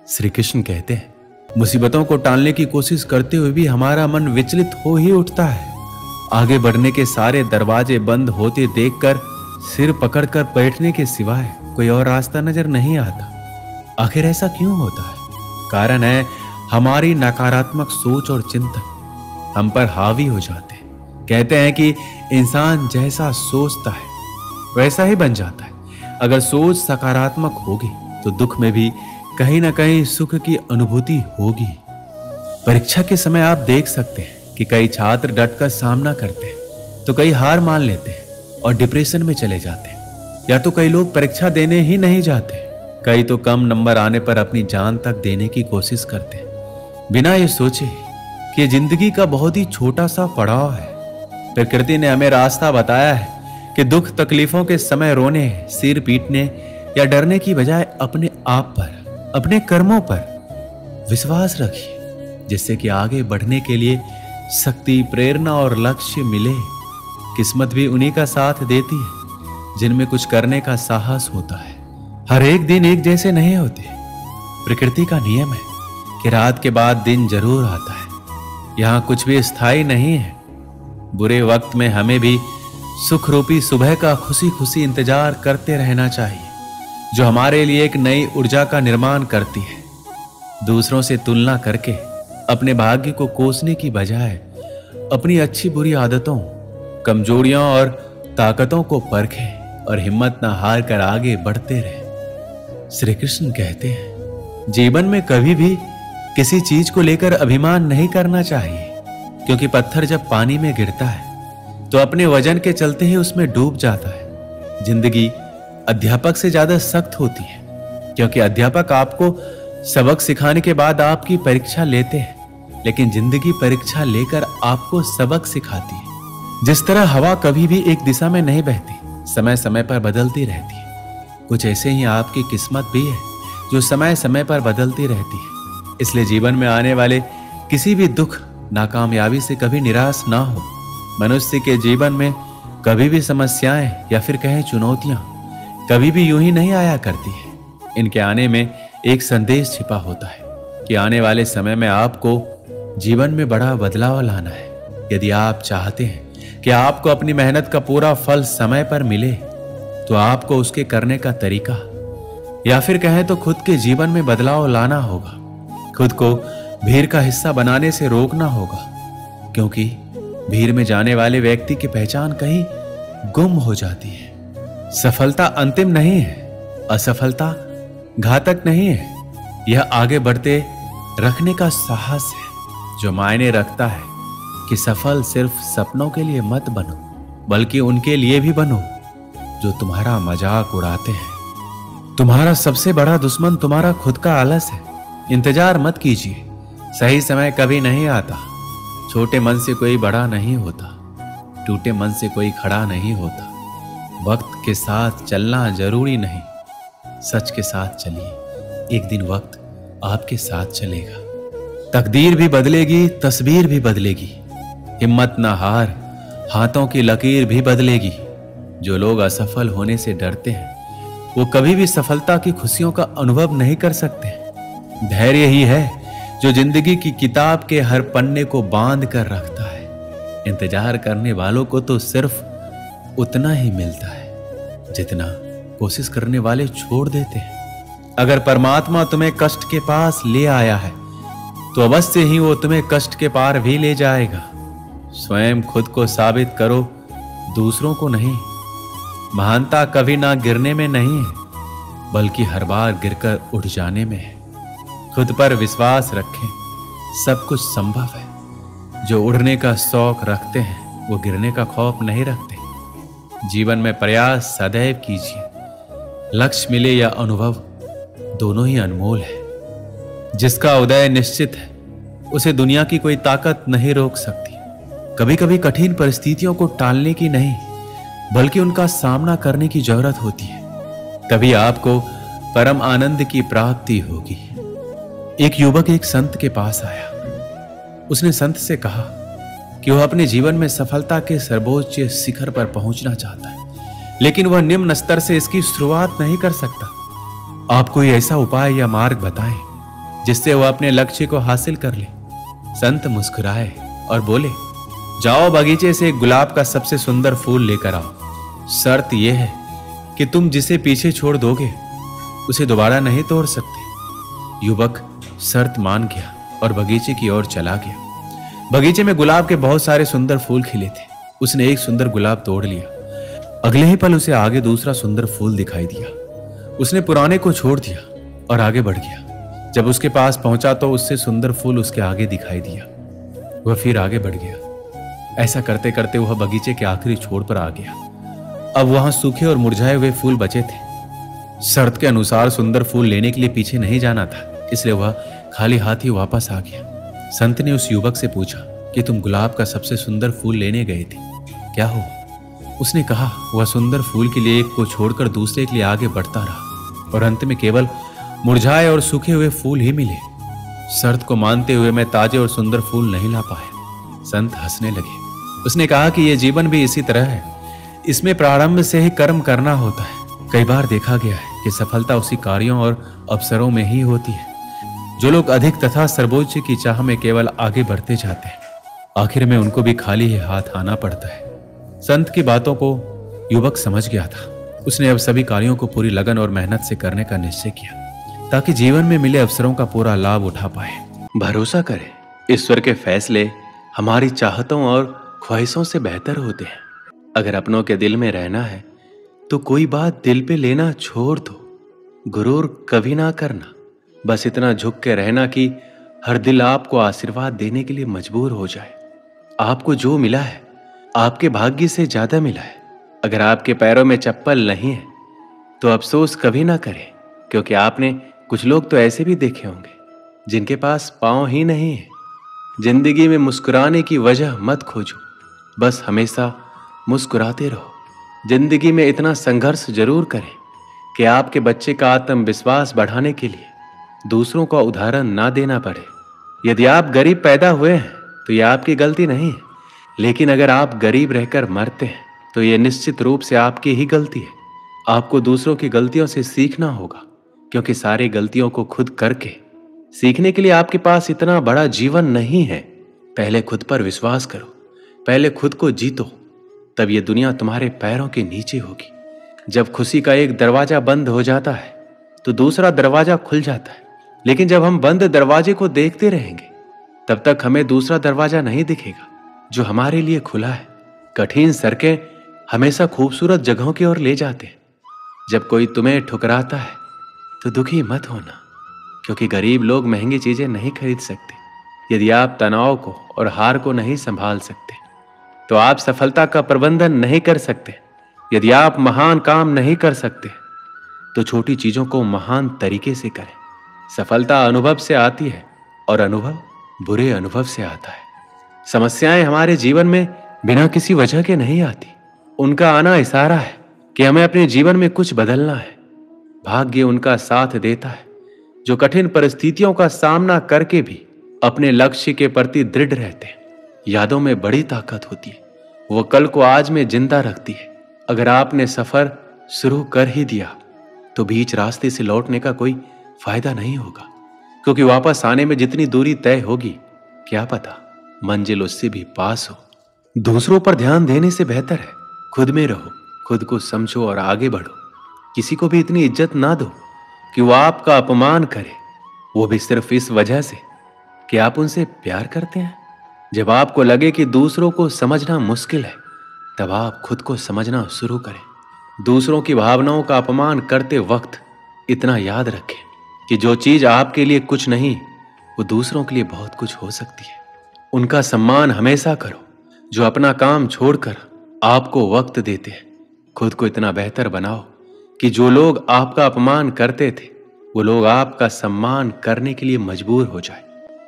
श्री कृष्ण कहते हैं, मुसीबतों को टालने की कोशिश करते हुए भी हमारा मन विचलित हो ही उठता है। आगे बढ़ने के सारे दरवाजे बंद होते देखकर सिर पकड़कर बैठने के सिवाय कोई और रास्ता नजर नहीं आता। आखिर ऐसा क्यों होता है? कारण है हमारी नकारात्मक सोच और चिंतन हम पर हावी हो जाते हैं। कहते हैं कि इंसान जैसा सोचता है वैसा ही बन जाता है। अगर सोच सकारात्मक होगी तो दुख में भी कहीं ना कहीं सुख की अनुभूति होगी। परीक्षा के समय आप देख सकते हैं कि कई छात्र डटकर सामना करते हैं तो कई हार मान लेते हैं और डिप्रेशन में चले जाते हैं। या तो कई लोग परीक्षा देने ही नहीं जाते, कई तो कम नंबर आने पर अपनी जान तक देने की कोशिश करते हैं, बिना ये सोचे कि जिंदगी का बहुत ही छोटा सा पड़ाव है। प्रकृति ने हमें रास्ता बताया है कि दुख तकलीफों के समय रोने, सिर पीटने या डरने की बजाय अपने आप पर, अपने कर्मों पर विश्वास रखिए, जिससे कि आगे बढ़ने के लिए शक्ति, प्रेरणा और लक्ष्य मिले। किस्मत भी उन्हीं का साथ देती है जिनमें कुछ करने का साहस होता है। हर एक दिन एक जैसे नहीं होते। प्रकृति का नियम है कि रात के बाद दिन जरूर आता है। यहां कुछ भी स्थायी नहीं है। बुरे वक्त में हमें भी सुख रूपी सुबह का खुशी खुशी इंतजार करते रहना चाहिए, जो हमारे लिए एक नई ऊर्जा का निर्माण करती है। दूसरों से तुलना करके अपने भाग्य को कोसने की बजाय अपनी अच्छी बुरी आदतों, कमजोरियों और ताकतों को परखें और हिम्मत न हार कर आगे बढ़ते रहें। श्री कृष्ण कहते हैं, जीवन में कभी भी किसी चीज को लेकर अभिमान नहीं करना चाहिए, क्योंकि पत्थर जब पानी में गिरता है तो अपने वजन के चलते ही उसमें डूब जाता है। जिंदगी अध्यापक से ज्यादा सख्त होती है, क्योंकि अध्यापक आपको सबक सिखाने के बाद आपकी परीक्षा लेते हैं, लेकिन जिंदगी परीक्षा लेकर आपको सबक सिखाती है। जिस तरह हवा कभी भी एक दिशा में नहीं बहती, समय समय पर बदलती रहती है, कुछ ऐसे ही आपकी किस्मत भी है जो समय समय पर बदलती रहती है। इसलिए जीवन में आने वाले किसी भी दुख, नाकामयाबी से कभी निराश ना हो। मनुष्य के जीवन में कभी भी समस्याएं या फिर कहें चुनौतियां कभी भी यूं ही नहीं आया करती है। इनके आने में एक संदेश छिपा होता है कि आने वाले समय में आपको जीवन में बड़ा बदलाव लाना है। यदि आप चाहते हैं कि आपको अपनी मेहनत का पूरा फल समय पर मिले, तो आपको उसके करने का तरीका या फिर कहें तो खुद के जीवन में बदलाव लाना होगा। खुद को भीड़ का हिस्सा बनाने से रोकना होगा, क्योंकि भीड़ में जाने वाले व्यक्ति की पहचान कहीं गुम हो जाती है। सफलता अंतिम नहीं है, असफलता घातक नहीं है। यह आगे बढ़ते रखने का साहस है जो मायने रखता है कि सफल सिर्फ सपनों के लिए मत बनो, बल्कि उनके लिए भी बनो जो तुम्हारा मजाक उड़ाते हैं। तुम्हारा सबसे बड़ा दुश्मन तुम्हारा खुद का आलस है। इंतजार मत कीजिए, सही समय कभी नहीं आता। छोटे मन से कोई बड़ा नहीं होता, टूटे मन से कोई खड़ा नहीं होता। वक्त के साथ चलना जरूरी नहीं, सच के साथ चलिए। एक दिन वक्त आपके साथ चलेगा। तकदीर भी बदलेगी, तस्वीर भी बदलेगी। हिम्मत ना हार, हाथों की लकीर भी बदलेगी। जो लोग असफल होने से डरते हैं वो कभी भी सफलता की खुशियों का अनुभव नहीं कर सकते। धैर्य ही है जो जिंदगी की किताब के हर पन्ने को बांध कर रखता है। इंतजार करने वालों को तो सिर्फ उतना ही मिलता है जितना कोशिश करने वाले छोड़ देते हैं। अगर परमात्मा तुम्हें कष्ट के पास ले आया है तो अवश्य ही वो तुम्हें कष्ट के पार भी ले जाएगा। स्वयं खुद को साबित करो, दूसरों को नहीं। महानता कभी ना गिरने में नहीं है, बल्कि हर बार गिरकर उठ जाने में है। खुद पर विश्वास रखें, सब कुछ संभव है। जो उड़ने का शौक रखते हैं वो गिरने का खौफ नहीं रखते। जीवन में प्रयास सदैव कीजिए। लक्ष्य मिले या अनुभव, दोनों ही अनमोल है। जिसका उदय निश्चित है उसे दुनिया की कोई ताकत नहीं रोक सकती। कभी कभी कठिन परिस्थितियों को टालने की नहीं, बल्कि उनका सामना करने की जरूरत होती है। तभी आपको परम आनंद की प्राप्ति होगी। एक युवक एक संत के पास आया। उसने संत से कहा कि वह अपने जीवन में सफलता के सर्वोच्च शिखर पर पहुंचना चाहता है, लेकिन वह निम्न स्तर से इसकी शुरुआत नहीं कर सकता। आप कोई ऐसा उपाय या मार्ग बताएं जिससे वह अपने लक्ष्य को हासिल कर ले। संत मुस्कुराए और बोले, जाओ बगीचे से गुलाब का सबसे सुंदर फूल लेकर आओ। शर्त यह है कि तुम जिसे पीछे छोड़ दोगे उसे दोबारा नहीं तोड़ सकते। युवक शर्त मान गया और बगीचे की ओर चला गया। बगीचे में गुलाब के बहुत सारे सुंदर फूल खिले थे। उसने एक सुंदर गुलाब तोड़ लिया। अगले ही पल उसे आगे दूसरा सुंदर फूल दिखाई दिया। उसने पुराने को छोड़ दिया और आगे बढ़ गया। जब उसके पास पहुंचा तो उससे सुंदर फूल उसके आगे दिखाई दिया। वह फिर आगे बढ़ गया। ऐसा करते करते वह बगीचे के आखिरी छोर पर आ गया। अब वहां सूखे और मुरझाए हुए फूल बचे थे। शर्त के अनुसार सुंदर फूल लेने के लिए पीछे नहीं जाना था, इसलिए वह खाली हाथ ही वापस आ गया। संत ने उस युवक से पूछा कि तुम गुलाब का सबसे सुंदर फूल लेने गए थे, क्या हुआ? उसने कहा, वह सुंदर फूल के लिए एक को छोड़कर दूसरे के लिए आगे बढ़ता रहा और अंत में केवल मुरझाए और सूखे हुए फूल ही मिले। शर्त को मानते हुए मैं ताजे और सुंदर फूल नहीं ला पाया। संत हंसने लगे। उसने कहा कि यह जीवन भी इसी तरह है। इसमें प्रारंभ से ही कर्म करना होता है। कई बार देखा गया है कि सफलता उसी कार्यों और अवसरों में ही होती है। जो लोग अधिक तथा सर्वोच्च की चाह में केवल आगे बढ़ते जाते हैं, आखिर में उनको भी खाली ही हाथ आना पड़ता है। संत की बातों को युवक समझ गया था। उसने अब सभी कार्यों को पूरी लगन और मेहनत से करने का निश्चय किया ताकि जीवन में मिले अवसरों का पूरा लाभ उठा पाए। भरोसा करें, ईश्वर के फैसले हमारी चाहतों और ख्वाहिशों से बेहतर होते हैं। अगर अपनों के दिल में रहना है तो कोई बात दिल पे लेना छोड़ दो। गुरूर कभी ना करना, बस इतना झुक के रहना कि हर दिल आपको आशीर्वाद देने के लिए मजबूर हो जाए। आपको जो मिला है आपके भाग्य से ज्यादा मिला है। अगर आपके पैरों में चप्पल नहीं है तो अफसोस कभी ना करें, क्योंकि आपने कुछ लोग तो ऐसे भी देखे होंगे जिनके पास पांव ही नहीं है। जिंदगी में मुस्कुराने की वजह मत खोजो, बस हमेशा मुस्कुराते रहो। जिंदगी में इतना संघर्ष जरूर करें कि आपके बच्चे का आत्मविश्वास बढ़ाने के लिए दूसरों का उदाहरण ना देना पड़े। यदि आप गरीब पैदा हुए हैं तो यह आपकी गलती नहीं है, लेकिन अगर आप गरीब रहकर मरते हैं तो यह निश्चित रूप से आपकी ही गलती है। आपको दूसरों की गलतियों से सीखना होगा, क्योंकि सारी गलतियों को खुद करके सीखने के लिए आपके पास इतना बड़ा जीवन नहीं है। पहले खुद पर विश्वास करो, पहले खुद को जीतो, तब ये दुनिया तुम्हारे पैरों के नीचे होगी। जब खुशी का एक दरवाजा बंद हो जाता है तो दूसरा दरवाजा खुल जाता है, लेकिन जब हम बंद दरवाजे को देखते रहेंगे तब तक हमें दूसरा दरवाजा नहीं दिखेगा जो हमारे लिए खुला है। कठिन सड़कें हमेशा खूबसूरत जगहों की ओर ले जाते हैं। जब कोई तुम्हें ठुकराता है तो दुखी मत होना, क्योंकि गरीब लोग महंगी चीजें नहीं खरीद सकते। यदि आप तनाव को और हार को नहीं संभाल सकते तो आप सफलता का प्रबंधन नहीं कर सकते। यदि आप महान काम नहीं कर सकते तो छोटी चीजों को महान तरीके से करें। सफलता अनुभव से आती है और अनुभव बुरे अनुभव से आता है। समस्याएं हमारे जीवन में बिना किसी वजह के नहीं आती। उनका आना इशारा है कि हमें अपने जीवन में कुछ बदलना है। भाग्य उनका साथ देता है जो कठिन परिस्थितियों का सामना करके भी अपने लक्ष्य के प्रति दृढ़ रहते हैं। यादों में बड़ी ताकत होती है, वो कल को आज में जिंदा रखती है। अगर आपने सफर शुरू कर ही दिया तो बीच रास्ते से लौटने का कोई फायदा नहीं होगा, क्योंकि वापस आने में जितनी दूरी तय होगी क्या पता मंजिल उससे भी पास हो। दूसरों पर ध्यान देने से बेहतर है खुद में रहो, खुद को समझो और आगे बढ़ो। किसी को भी इतनी इज्जत ना दो कि वो आपका अपमान करे, वो भी सिर्फ इस वजह से कि आप उनसे प्यार करते हैं। जब आपको लगे कि दूसरों को समझना मुश्किल है, तब आप खुद को समझना शुरू करें। दूसरों की भावनाओं का अपमान करते वक्त इतना याद रखें कि जो चीज आपके लिए कुछ नहीं, वो दूसरों के लिए बहुत कुछ हो सकती है। उनका सम्मान हमेशा करो जो अपना काम छोड़कर आपको वक्त देते हैं। खुद को इतना बेहतर बनाओ कि जो लोग आपका अपमान करते थे वो लोग आपका सम्मान करने के लिए मजबूर हो जाए।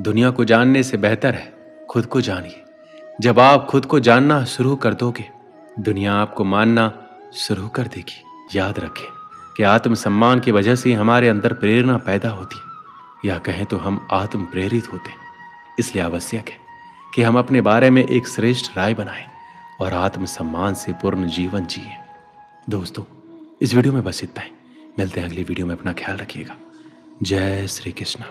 दुनिया को जानने से बेहतर है खुद को जानिए। जब आप खुद को जानना शुरू कर दोगे, दुनिया आपको मानना शुरू कर देगी। याद रखें कि आत्मसम्मान की वजह से हमारे अंदर प्रेरणा पैदा होती है, या कहें तो हम आत्म प्रेरित होते हैं। इसलिए आवश्यक है कि हम अपने बारे में एक श्रेष्ठ राय बनाएं और आत्मसम्मान से पूर्ण जीवन जिए। दोस्तों, इस वीडियो में बस इतना ही। मिलते हैं अगली वीडियो में। अपना ख्याल रखिएगा। जय श्री कृष्ण।